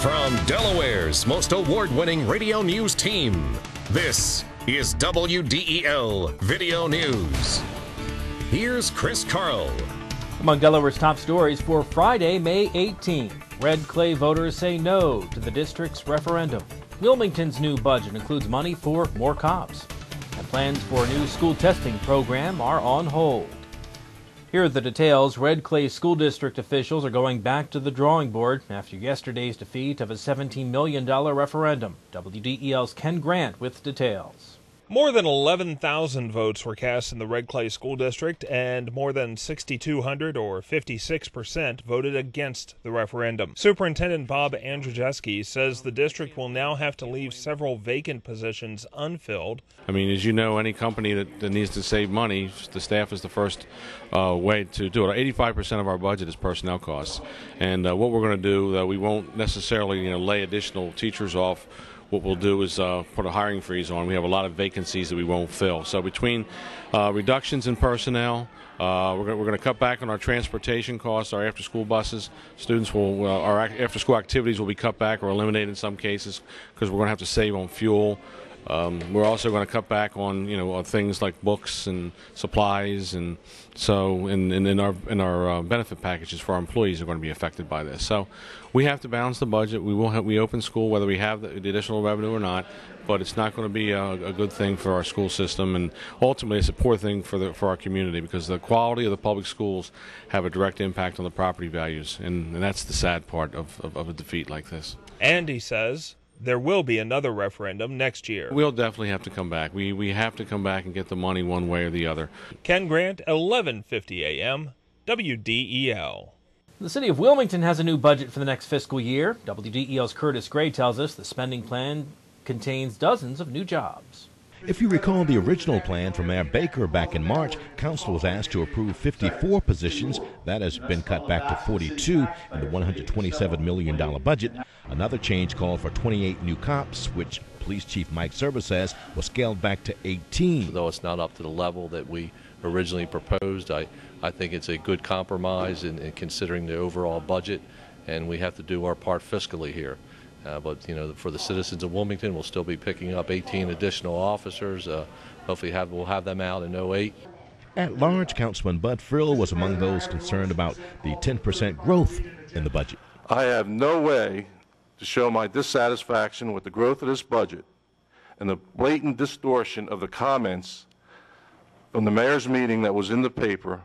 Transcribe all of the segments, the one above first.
From Delaware's most award-winning radio news team, this is WDEL Video News. Here's Chris Carl. Among Delaware's top stories for Friday, May 18th, red clay voters say no to the district's referendum. Wilmington's new budget includes money for more cops. And plans for a new school testing program are on hold. Here are the details. Red Clay School District officials are going back to the drawing board after yesterday's defeat of a $17 million referendum. WDEL's Ken Grant with details. More than 11,000 votes were cast in the Red Clay School District, and more than 6,200, or 56%, voted against the referendum. Superintendent Bob Andrzejewski says the district will now have to leave several vacant positions unfilled. I mean, as you know, any company that needs to save money, the staff is the first way to do it. 85% of our budget is personnel costs, and what we're going to do, we won't necessarily lay additional teachers off. What we'll do is put a hiring freeze on. We have a lot of vacancies that we won't fill. So between reductions in personnel, we're going to cut back on our transportation costs, our after-school buses. Students will, our after-school activities will be cut back or eliminated in some cases because we're going to have to save on fuel. We're also going to cut back on on things like books and supplies, and so in our benefit packages for our employees are going to be affected by this. So we have to balance the budget. We open school whether we have the additional revenue or not, but it's not going to be a good thing for our school system, and ultimately it's a poor thing for our community because the quality of the public schools have a direct impact on the property values, and that's the sad part of a defeat like this. And he says there will be another referendum next year. We'll definitely have to come back. We have to come back and get the money one way or the other. Ken Grant, 1150 AM, WDEL. The city of Wilmington has a new budget for the next fiscal year. WDEL's Curtis Gray tells us the spending plan contains dozens of new jobs. If you recall the original plan from Mayor Baker back in March, council was asked to approve 54 positions. That has been cut back to 42 in the $127 million budget. Another change called for 28 new cops, which Police Chief Mike Serba says was scaled back to 18. Though it's not up to the level that we originally proposed, I think it's a good compromise in considering the overall budget, and we have to do our part fiscally here. But for the citizens of Wilmington, we'll still be picking up 18 additional officers. Hopefully we'll have them out in 08. At large, Councilman Bud Frill was among those concerned about the 10% growth in the budget. I have no way to show my dissatisfaction with the growth of this budget and the blatant distortion of the comments from the mayor's meeting that was in the paper,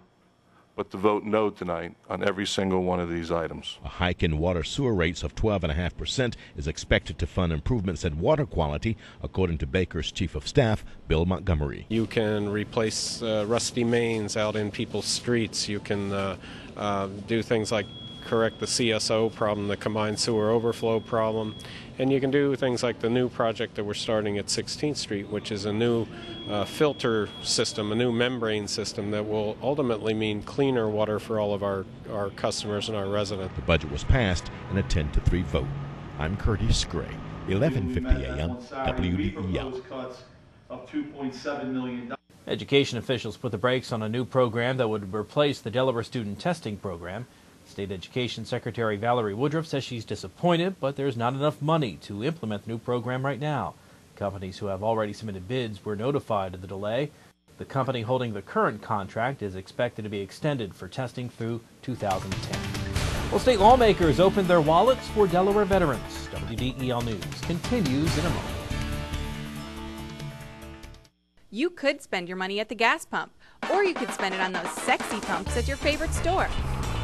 but to vote no tonight on every single one of these items. A hike in water sewer rates of 12.5% is expected to fund improvements in water quality, according to Baker's Chief of Staff, Bill Montgomery. You can replace rusty mains out in people's streets. You can do things like correct the CSO problem, the combined sewer overflow problem, and you can do things like the new project that we're starting at 16th Street, which is a new filter system, a new membrane system that will ultimately mean cleaner water for all of our customers and our residents. The budget was passed in a 10-3 vote. I'm Curtis Gray, 1150 AM, WDEL. Of $2.7 million. Education officials put the brakes on a new program that would replace the Delaware student testing program. State Education Secretary Valerie Woodruff says she's disappointed, but there's not enough money to implement the new program right now. Companies who have already submitted bids were notified of the delay. The company holding the current contract is expected to be extended for testing through 2010. Well, state lawmakers opened their wallets for Delaware veterans. WDEL News continues in a moment. You could spend your money at the gas pump, or you could spend it on those sexy pumps at your favorite store.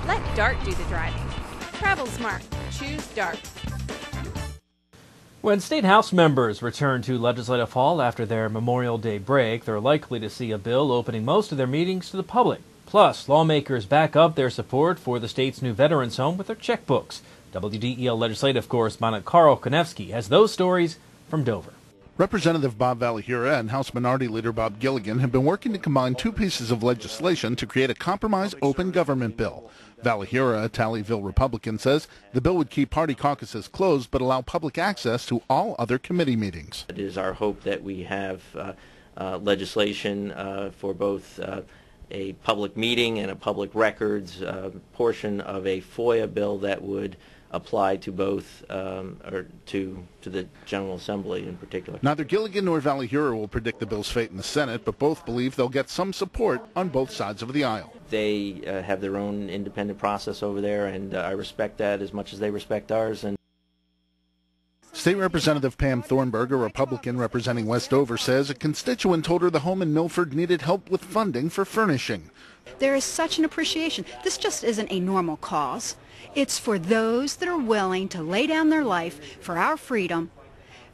Let DART do the driving. Travel smart. Choose DART. When State House members return to Legislative Hall after their Memorial Day break, they're likely to see a bill opening most of their meetings to the public. Plus, lawmakers back up their support for the state's new veterans home with their checkbooks. WDEL legislative correspondent Carl Konevsky has those stories from Dover. Representative Bob Valahura and House Minority Leader Bob Gilligan have been working to combine two pieces of legislation to create a compromise open government bill. Valahura, a Tallyville Republican, says the bill would keep party caucuses closed but allow public access to all other committee meetings. It is our hope that we have legislation for both a public meeting and a public records portion of a FOIA bill that would apply to both, or to the General Assembly in particular. Neither Gilligan nor Valahura will predict the bill's fate in the Senate, but both believe they'll get some support on both sides of the aisle. They have their own independent process over there, and I respect that as much as they respect ours. And State Representative Pam Thornburg, a Republican representing Westover, says a constituent told her the home in Milford needed help with funding for furnishing. There is such an appreciation. This just isn't a normal cause. It's for those that are willing to lay down their life for our freedom,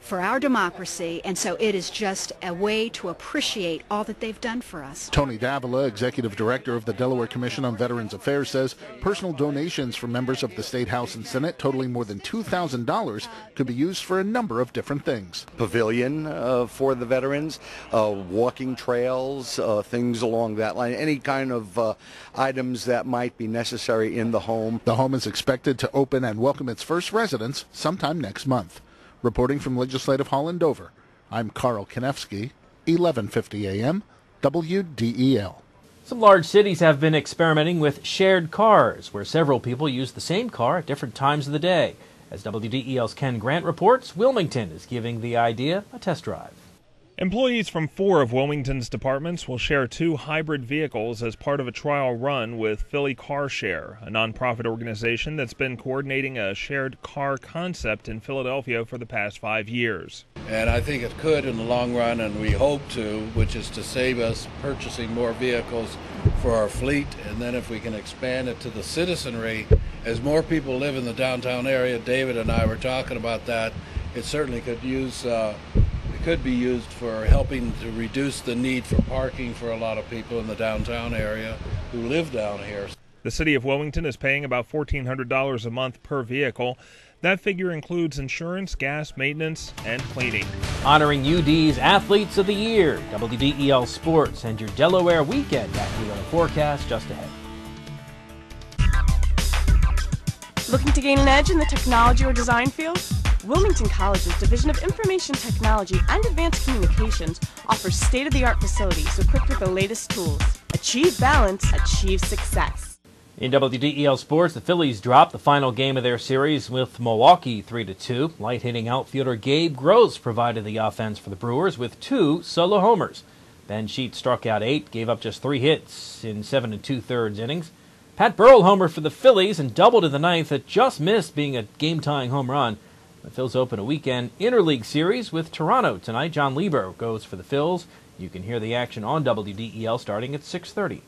for our democracy, and so it is just a way to appreciate all that they've done for us. Tony Davila, Executive Director of the Delaware Commission on Veterans Affairs, says personal donations from members of the State House and Senate totaling more than $2,000 could be used for a number of different things. Pavilion for the veterans, walking trails, things along that line, any kind of items that might be necessary in the home. The home is expected to open and welcome its first residents sometime next month. Reporting from Legislative Hall in Dover, I'm Carl Konevsky, 1150 AM, WDEL. Some large cities have been experimenting with shared cars, where several people use the same car at different times of the day. As WDEL's Ken Grant reports, Wilmington is giving the idea a test drive. Employees from 4 of Wilmington's departments will share 2 hybrid vehicles as part of a trial run with Philly Car Share, a nonprofit organization that's been coordinating a shared car concept in Philadelphia for the past 5 years. And I think it could in the long run, and we hope to, which is to save us purchasing more vehicles for our fleet. And then if we can expand it to the citizenry, as more people live in the downtown area, David and I were talking about that, it certainly could use could be used for helping to reduce the need for parking for a lot of people in the downtown area who live down here. The city of Wilmington is paying about $1,400 a month per vehicle. That figure includes insurance, gas, maintenance, and cleaning. Honoring UD's Athletes of the Year, WDEL Sports, and your Delaware weekend active weather forecast just ahead. Looking to gain an edge in the technology or design field? Wilmington College's Division of Information Technology and Advanced Communications offers state-of-the-art facilities equipped with the latest tools. Achieve balance, achieve success. In WDEL Sports, the Phillies dropped the final game of their series with Milwaukee 3-2. Light-hitting outfielder Gabe Gross provided the offense for the Brewers with 2 solo homers. Ben Sheets struck out 8, gave up just 3 hits in 7 2/3 innings. Pat Burrell homered for the Phillies and doubled in the ninth that just missed being a game-tying home run. The Phils open a weekend interleague series with Toronto tonight. John Lieber goes for the Phils. You can hear the action on WDEL starting at 6:30.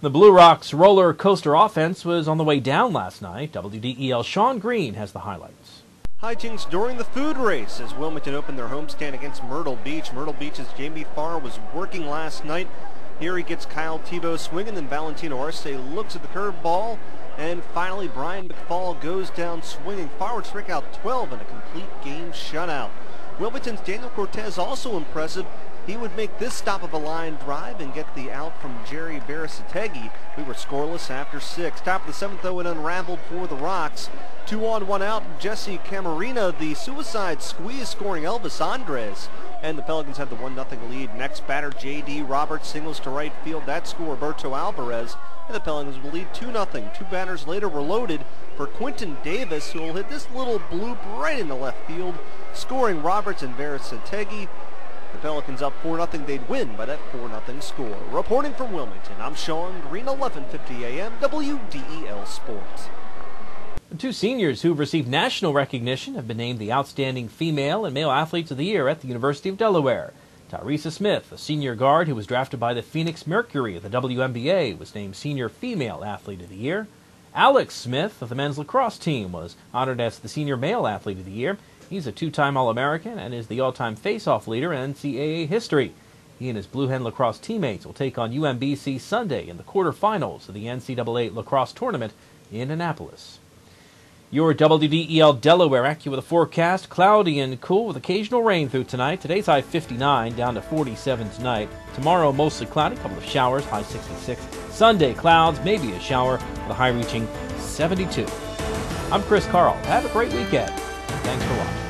The Blue Rocks roller coaster offense was on the way down last night. WDEL's Sean Green has the highlights. Hijinks during the food race as Wilmington opened their homestand against Myrtle Beach. Myrtle Beach's Jamie Farr was working last night. Here he gets Kyle Tebow swinging, then Valentino Arce looks at the curveball. And finally, Brian McFall goes down swinging. Farr would strike out 12 in a complete game shutout. Wilmington's Daniel Cortez also impressive. He would make this stop of a line drive and get the out from Jerry Barasategui. We were scoreless after 6. Top of the 7th, though, it unraveled for the Rocks. 2 on, 1 out. Jesse Camarina, the suicide squeeze, scoring Elvis Andres. And the Pelicans have the 1-0 lead. Next batter, J.D. Roberts singles to right field. That score, Roberto Alvarez. And the Pelicans will lead 2-0. 2 batters later were loaded for Quentin Davis, who will hit this little bloop right in the left field, scoring Roberts and Barasategui. The Pelicans up 4-0. They'd win by that 4-0 score. Reporting from Wilmington, I'm Sean Green, 1150 AM, WDEL Sports. The 2 seniors who have received national recognition have been named the Outstanding Female and Male Athletes of the Year at the University of Delaware. Tyresa Smith, a senior guard who was drafted by the Phoenix Mercury of the WNBA, was named Senior Female Athlete of the Year. Alex Smith of the men's lacrosse team was honored as the Senior Male Athlete of the Year. He's a 2-time All-American and is the all-time face-off leader in NCAA history. He and his Blue Hen lacrosse teammates will take on UMBC Sunday in the quarterfinals of the NCAA lacrosse tournament in Annapolis. Your WDEL Delaware AccuWeather forecast, cloudy and cool with occasional rain through tonight. Today's high 59, down to 47 tonight. Tomorrow, mostly cloudy, a couple of showers, high 66. Sunday, clouds, maybe a shower, with a high reaching 72. I'm Chris Carl. Have a great weekend. Thanks for watching.